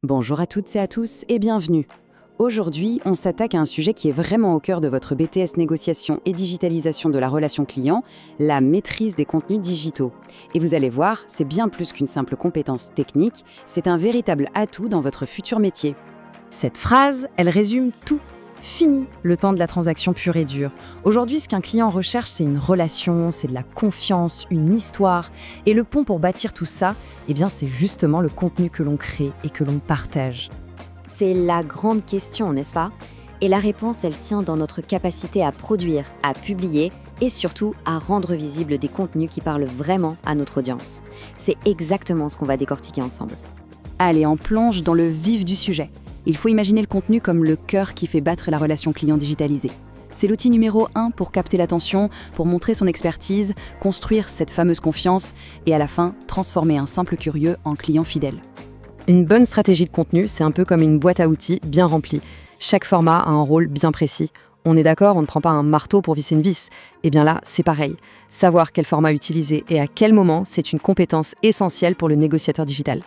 Bonjour à toutes et à tous et bienvenue. Aujourd'hui, on s'attaque à un sujet qui est vraiment au cœur de votre BTS négociation et digitalisation de la relation client, la maîtrise des contenus digitaux. Et vous allez voir, c'est bien plus qu'une simple compétence technique, c'est un véritable atout dans votre futur métier. Cette phrase, elle résume tout. Fini le temps de la transaction pure et dure. Aujourd'hui, ce qu'un client recherche, c'est une relation, c'est de la confiance, une histoire. Et le pont pour bâtir tout ça, c'est justement le contenu que l'on crée et que l'on partage. C'est la grande question, n'est-ce pas? Et la réponse, elle tient dans notre capacité à produire, à publier et surtout à rendre visibles des contenus qui parlent vraiment à notre audience. C'est exactement ce qu'on va décortiquer ensemble. Allez, on plonge dans le vif du sujet. Il faut imaginer le contenu comme le cœur qui fait battre la relation client digitalisée. C'est l'outil numéro 1 pour capter l'attention, pour montrer son expertise, construire cette fameuse confiance et à la fin, transformer un simple curieux en client fidèle. Une bonne stratégie de contenu, c'est un peu comme une boîte à outils bien remplie. Chaque format a un rôle bien précis. On est d'accord, on ne prend pas un marteau pour visser une vis. Eh bien là, c'est pareil. Savoir quel format utiliser et à quel moment, c'est une compétence essentielle pour le négociateur digital.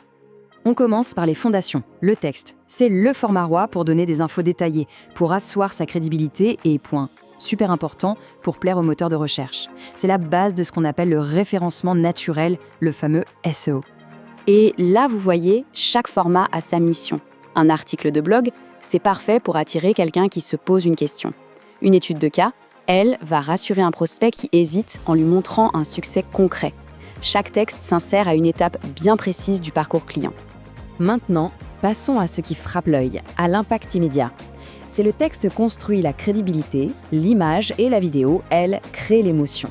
On commence par les fondations, le texte. C'est le format roi pour donner des infos détaillées, pour asseoir sa crédibilité et, point super important, pour plaire au moteur de recherche. C'est la base de ce qu'on appelle le référencement naturel, le fameux SEO. Et là, vous voyez, chaque format a sa mission. Un article de blog, c'est parfait pour attirer quelqu'un qui se pose une question. Une étude de cas, elle, va rassurer un prospect qui hésite en lui montrant un succès concret. Chaque texte s'insère à une étape bien précise du parcours client. Maintenant, passons à ce qui frappe l'œil, à l'impact immédiat. C'est le texte construit la crédibilité, l'image et la vidéo, elles, créent l'émotion.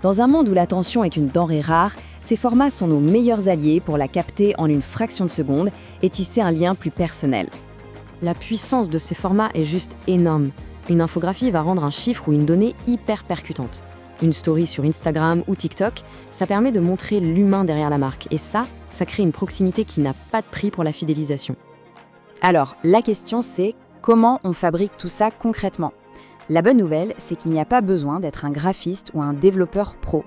Dans un monde où l'attention est une denrée rare, ces formats sont nos meilleurs alliés pour la capter en une fraction de seconde et tisser un lien plus personnel. La puissance de ces formats est juste énorme. Une infographie va rendre un chiffre ou une donnée hyper percutante. Une story sur Instagram ou TikTok, ça permet de montrer l'humain derrière la marque. Et ça crée une proximité qui n'a pas de prix pour la fidélisation. Alors, la question c'est comment on fabrique tout ça concrètement ? La bonne nouvelle, c'est qu'il n'y a pas besoin d'être un graphiste ou un développeur pro.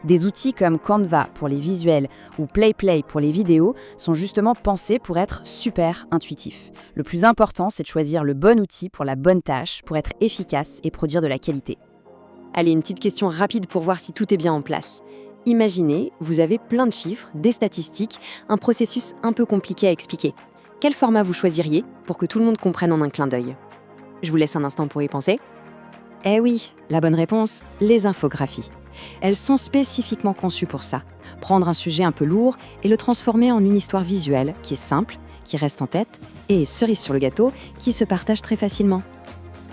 Des outils comme Canva pour les visuels ou PlayPlay pour les vidéos sont justement pensés pour être super intuitifs. Le plus important, c'est de choisir le bon outil pour la bonne tâche, pour être efficace et produire de la qualité. Allez, une petite question rapide pour voir si tout est bien en place. Imaginez, vous avez plein de chiffres, des statistiques, un processus un peu compliqué à expliquer. Quel format vous choisiriez pour que tout le monde comprenne en un clin d'œil ? Je vous laisse un instant pour y penser. Eh oui, la bonne réponse, les infographies. Elles sont spécifiquement conçues pour ça. Prendre un sujet un peu lourd et le transformer en une histoire visuelle qui est simple, qui reste en tête et, cerise sur le gâteau, qui se partage très facilement.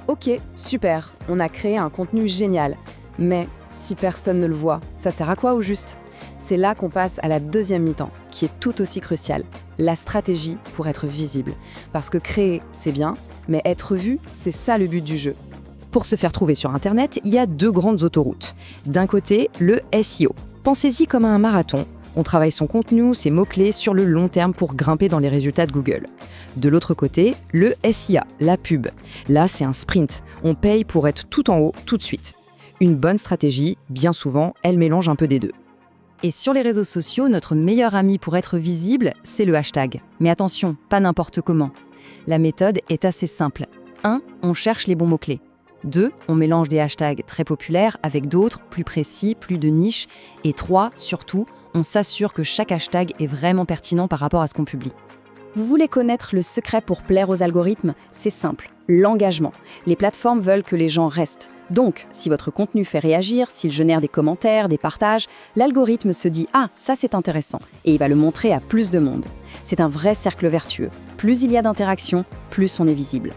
Ok, super, on a créé un contenu génial. Mais si personne ne le voit, ça sert à quoi au juste ? C'est là qu'on passe à la deuxième mi-temps, qui est tout aussi cruciale, la stratégie pour être visible. Parce que créer, c'est bien, mais être vu, c'est ça le but du jeu. Pour se faire trouver sur Internet, il y a deux grandes autoroutes. D'un côté, le SEO. Pensez-y comme à un marathon. On travaille son contenu, ses mots-clés sur le long terme pour grimper dans les résultats de Google. De l'autre côté, le SIA, la pub. Là, c'est un sprint. On paye pour être tout en haut, tout de suite. Une bonne stratégie, bien souvent, elle mélange un peu des deux. Et sur les réseaux sociaux, notre meilleur ami pour être visible, c'est le hashtag. Mais attention, pas n'importe comment. La méthode est assez simple. 1. On cherche les bons mots-clés. 2. On mélange des hashtags très populaires avec d'autres, plus précis, plus de niche. Et 3. Surtout, on s'assure que chaque hashtag est vraiment pertinent par rapport à ce qu'on publie. Vous voulez connaître le secret pour plaire aux algorithmes ? C'est simple, l'engagement. Les plateformes veulent que les gens restent. Donc, si votre contenu fait réagir, s'il génère des commentaires, des partages, l'algorithme se dit « Ah, ça c'est intéressant » et il va le montrer à plus de monde. C'est un vrai cercle vertueux. Plus il y a d'interactions, plus on est visible.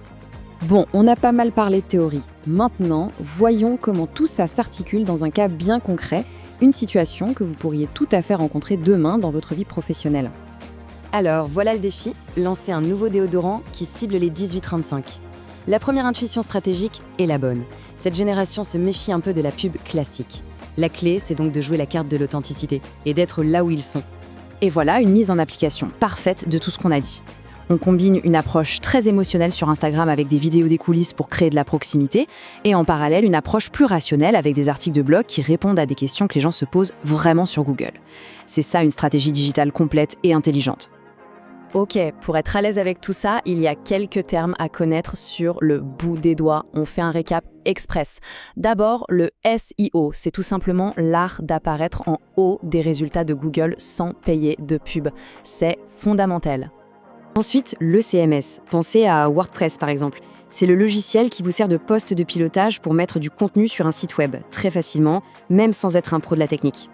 Bon, on a pas mal parlé de théorie. Maintenant, voyons comment tout ça s'articule dans un cas bien concret, une situation que vous pourriez tout à fait rencontrer demain dans votre vie professionnelle. Alors, voilà le défi, lancer un nouveau déodorant qui cible les 18-35. La première intuition stratégique est la bonne. Cette génération se méfie un peu de la pub classique. La clé, c'est donc de jouer la carte de l'authenticité et d'être là où ils sont. Et voilà une mise en application parfaite de tout ce qu'on a dit. On combine une approche très émotionnelle sur Instagram avec des vidéos des coulisses pour créer de la proximité et en parallèle une approche plus rationnelle avec des articles de blog qui répondent à des questions que les gens se posent vraiment sur Google. C'est ça une stratégie digitale complète et intelligente. Ok, pour être à l'aise avec tout ça, il y a quelques termes à connaître sur le bout des doigts. On fait un récap express. D'abord, le SEO, c'est tout simplement l'art d'apparaître en haut des résultats de Google sans payer de pub. C'est fondamental. Ensuite, le CMS. Pensez à WordPress par exemple. C'est le logiciel qui vous sert de poste de pilotage pour mettre du contenu sur un site web, très facilement, même sans être un pro de la technique.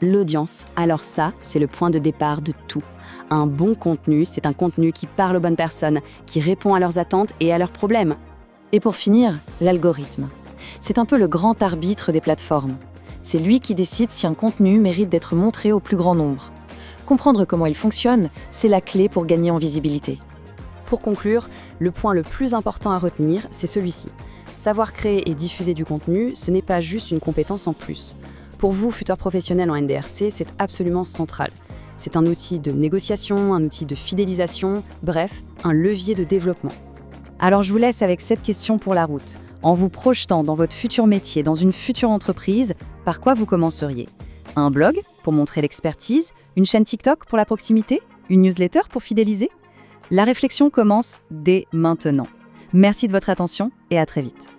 L'audience, alors ça, c'est le point de départ de tout. Un bon contenu, c'est un contenu qui parle aux bonnes personnes, qui répond à leurs attentes et à leurs problèmes. Et pour finir, l'algorithme. C'est un peu le grand arbitre des plateformes. C'est lui qui décide si un contenu mérite d'être montré au plus grand nombre. Comprendre comment il fonctionne, c'est la clé pour gagner en visibilité. Pour conclure, le point le plus important à retenir, c'est celui-ci. Savoir créer et diffuser du contenu, ce n'est pas juste une compétence en plus. Pour vous, futurs professionnels en NDRC, c'est absolument central. C'est un outil de négociation, un outil de fidélisation, bref, un levier de développement. Alors je vous laisse avec cette question pour la route. En vous projetant dans votre futur métier, dans une future entreprise, par quoi vous commenceriez ? Un blog pour montrer l'expertise, une chaîne TikTok pour la proximité, une newsletter pour fidéliser ? La réflexion commence dès maintenant. Merci de votre attention et à très vite.